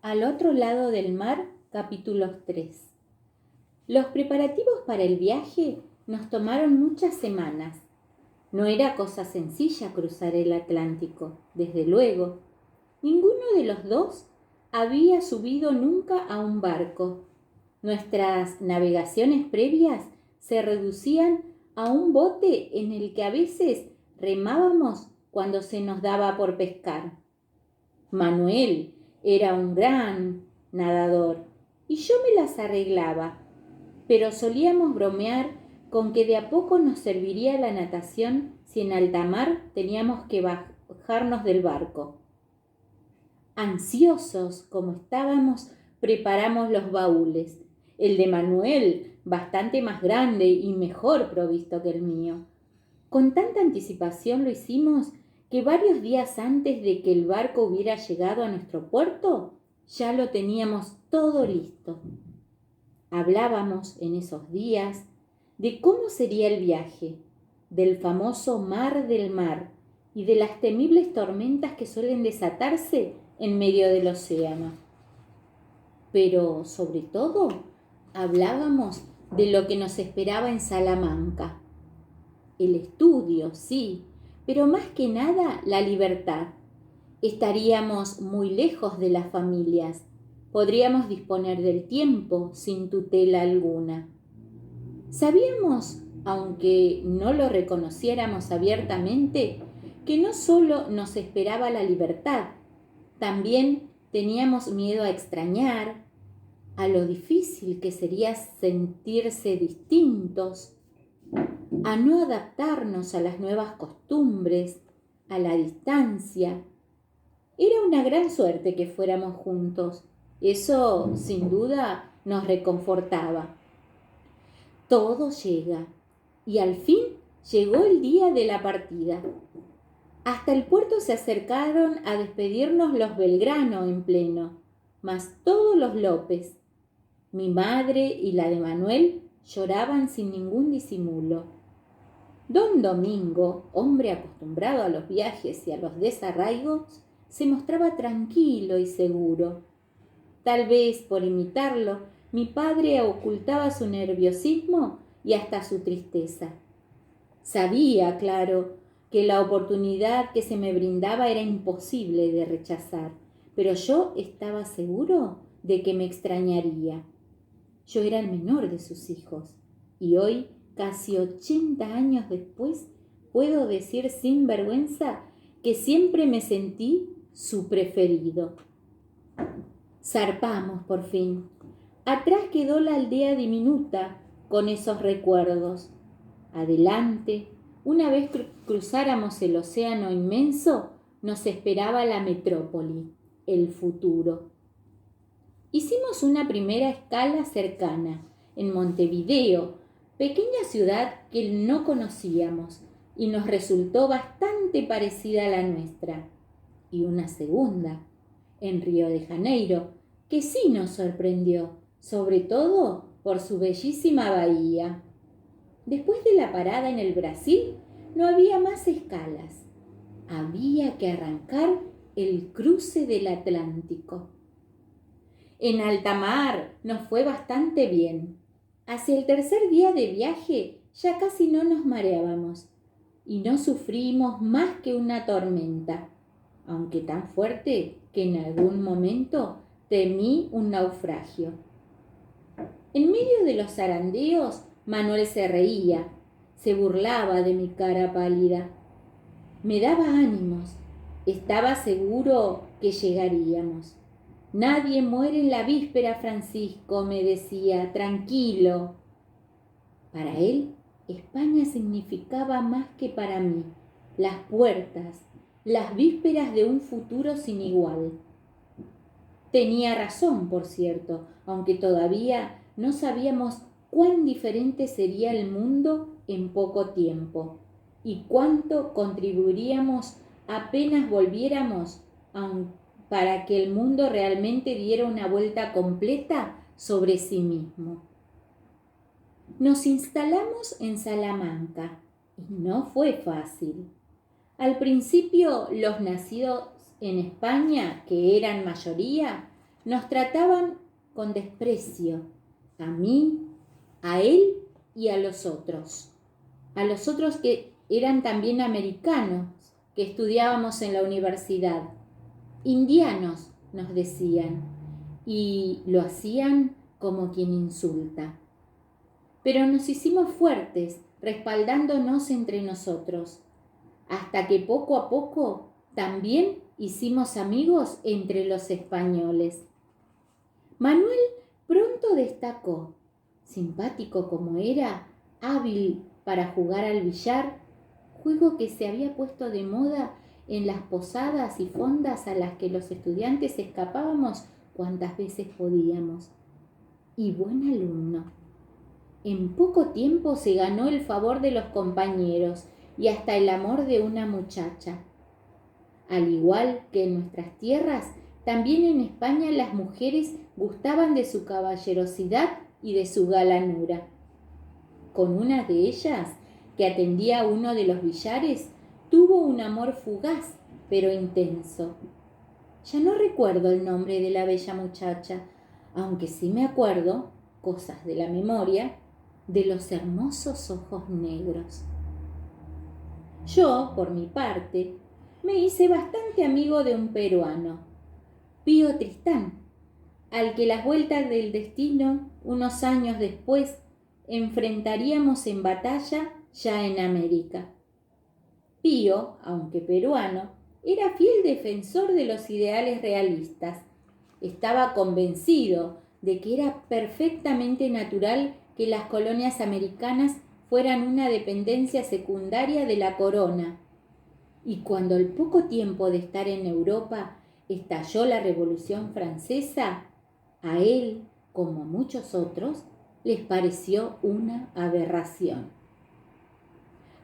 Al otro lado del mar, capítulo 3. Los preparativos para el viaje nos tomaron muchas semanas. No era cosa sencilla cruzar el Atlántico, desde luego. Ninguno de los dos había subido nunca a un barco. Nuestras navegaciones previas se reducían a un bote en el que a veces remábamos cuando se nos daba por pescar. Manuel era un gran nadador y yo me las arreglaba, pero solíamos bromear con que de a poco nos serviría la natación si en alta mar teníamos que bajarnos del barco. Ansiosos como estábamos, preparamos los baúles. El de Manuel, bastante más grande y mejor provisto que el mío. Con tanta anticipación lo hicimos que varios días antes de que el barco hubiera llegado a nuestro puerto, ya lo teníamos todo listo. Hablábamos en esos días de cómo sería el viaje, del famoso mar del mar y de las temibles tormentas que suelen desatarse en medio del océano. Pero, sobre todo, hablábamos de lo que nos esperaba en Salamanca. El estudio, sí, pero más que nada la libertad. Estaríamos muy lejos de las familias. Podríamos disponer del tiempo sin tutela alguna. Sabíamos, aunque no lo reconociéramos abiertamente, que no solo nos esperaba la libertad, también teníamos miedo a extrañar, a lo difícil que sería sentirse distintos, a no adaptarnos a las nuevas costumbres, a la distancia. Era una gran suerte que fuéramos juntos. Eso, sin duda, nos reconfortaba. Todo llega, y al fin llegó el día de la partida. Hasta el puerto se acercaron a despedirnos los Belgrano en pleno, mas todos los López. Mi madre y la de Manuel lloraban sin ningún disimulo. Don Domingo, hombre acostumbrado a los viajes y a los desarraigos, se mostraba tranquilo y seguro. Tal vez por imitarlo, mi padre ocultaba su nerviosismo y hasta su tristeza. Sabía, claro, que la oportunidad que se me brindaba era imposible de rechazar, pero yo estaba seguro de que me extrañaría. Yo era el menor de sus hijos, y hoy, casi 80 años después, puedo decir sin vergüenza que siempre me sentí su preferido. Zarpamos por fin. Atrás quedó la aldea diminuta con esos recuerdos. Adelante, una vez cruzáramos el océano inmenso, nos esperaba la metrópoli, el futuro. Hicimos una primera escala cercana, en Montevideo, pequeña ciudad que no conocíamos y nos resultó bastante parecida a la nuestra. Y una segunda, en Río de Janeiro, que sí nos sorprendió, sobre todo por su bellísima bahía. Después de la parada en el Brasil, no había más escalas. Había que arrancar el cruce del Atlántico. En alta mar nos fue bastante bien. Hacia el tercer día de viaje ya casi no nos mareábamos y no sufrimos más que una tormenta, aunque tan fuerte que en algún momento temí un naufragio. En medio de los zarandeos, Manuel se reía, se burlaba de mi cara pálida. Me daba ánimos, estaba seguro que llegaríamos. Nadie muere en la víspera, Francisco, me decía, tranquilo. Para él, España significaba más que para mí, las puertas, las vísperas de un futuro sin igual. Tenía razón, por cierto, aunque todavía no sabíamos cuán diferente sería el mundo en poco tiempo y cuánto contribuiríamos apenas volviéramos para que el mundo realmente diera una vuelta completa sobre sí mismo. Nos instalamos en Salamanca y no fue fácil. Al principio, los nacidos en España, que eran mayoría, nos trataban con desprecio, a mí, a él y a los otros que eran también americanos, que estudiábamos en la universidad. Indianos, nos decían, y lo hacían como quien insulta. Pero nos hicimos fuertes, respaldándonos entre nosotros, hasta que poco a poco también hicimos amigos entre los españoles. Manuel pronto destacó, simpático como era, hábil para jugar al billar, juego que se había puesto de moda en las posadas y fondas a las que los estudiantes escapábamos cuantas veces podíamos. Y buen alumno. En poco tiempo se ganó el favor de los compañeros y hasta el amor de una muchacha. Al igual que en nuestras tierras, también en España las mujeres gustaban de su caballerosidad y de su galanura. Con una de ellas, que atendía a uno de los billares, tuvo un amor fugaz, pero intenso. Ya no recuerdo el nombre de la bella muchacha, aunque sí me acuerdo, cosas de la memoria, de los hermosos ojos negros. Yo, por mi parte, me hice bastante amigo de un peruano, Pío Tristán, al que las vueltas del destino, unos años después, enfrentaríamos en batalla ya en América. Pío, aunque peruano, era fiel defensor de los ideales realistas. Estaba convencido de que era perfectamente natural que las colonias americanas fueran una dependencia secundaria de la corona. Y cuando al poco tiempo de estar en Europa estalló la Revolución Francesa, a él, como a muchos otros, les pareció una aberración.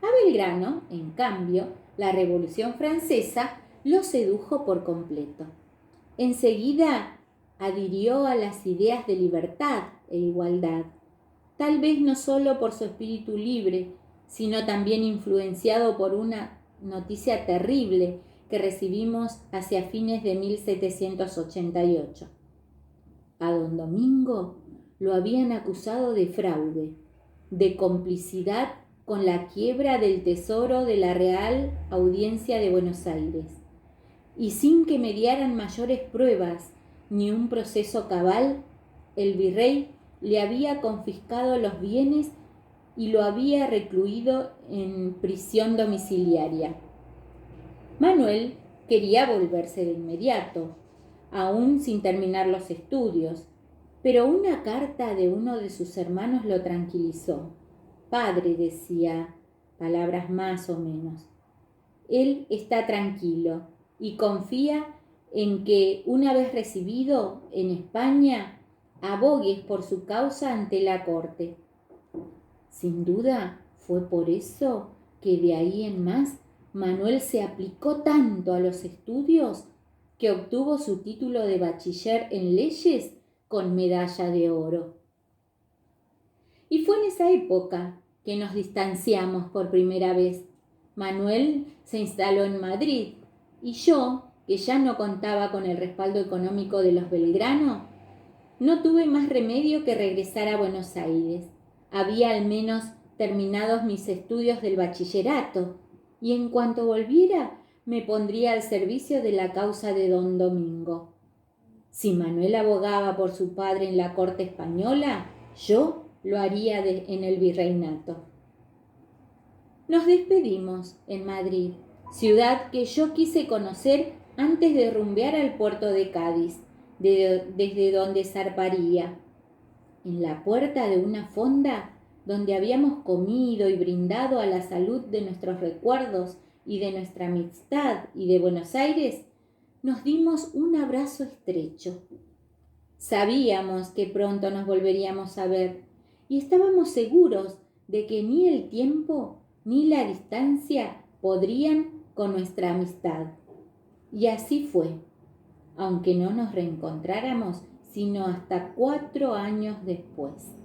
A Belgrano, en cambio, la Revolución Francesa lo sedujo por completo. Enseguida adhirió a las ideas de libertad e igualdad, tal vez no solo por su espíritu libre, sino también influenciado por una noticia terrible que recibimos hacia fines de 1788. A don Domingo lo habían acusado de fraude, de complicidad con la quiebra del tesoro de la Real Audiencia de Buenos Aires, y sin que mediaran mayores pruebas ni un proceso cabal, el virrey le había confiscado los bienes y lo había recluido en prisión domiciliaria. Manuel quería volverse de inmediato, aún sin terminar los estudios, pero una carta de uno de sus hermanos lo tranquilizó. Padre, decía, palabras más o menos, él está tranquilo y confía en que, una vez recibido en España, abogues por su causa ante la corte. Sin duda, fue por eso que de ahí en más Manuel se aplicó tanto a los estudios que obtuvo su título de bachiller en leyes con medalla de oro. Y fue en esa época que nos distanciamos por primera vez. Manuel se instaló en Madrid y yo, que ya no contaba con el respaldo económico de los Belgrano, no tuve más remedio que regresar a Buenos Aires. Había al menos terminados mis estudios del bachillerato y en cuanto volviera me pondría al servicio de la causa de don Domingo. Si Manuel abogaba por su padre en la corte española, yo lo haría en el virreinato. Nos despedimos en Madrid, ciudad que yo quise conocer antes de rumbear al puerto de Cádiz, desde donde zarparía. En la puerta de una fonda donde habíamos comido y brindado a la salud de nuestros recuerdos y de nuestra amistad y de Buenos Aires, nos dimos un abrazo estrecho. Sabíamos que pronto nos volveríamos a ver y estábamos seguros de que ni el tiempo ni la distancia podrían con nuestra amistad. Y así fue, aunque no nos reencontráramos sino hasta 4 años después.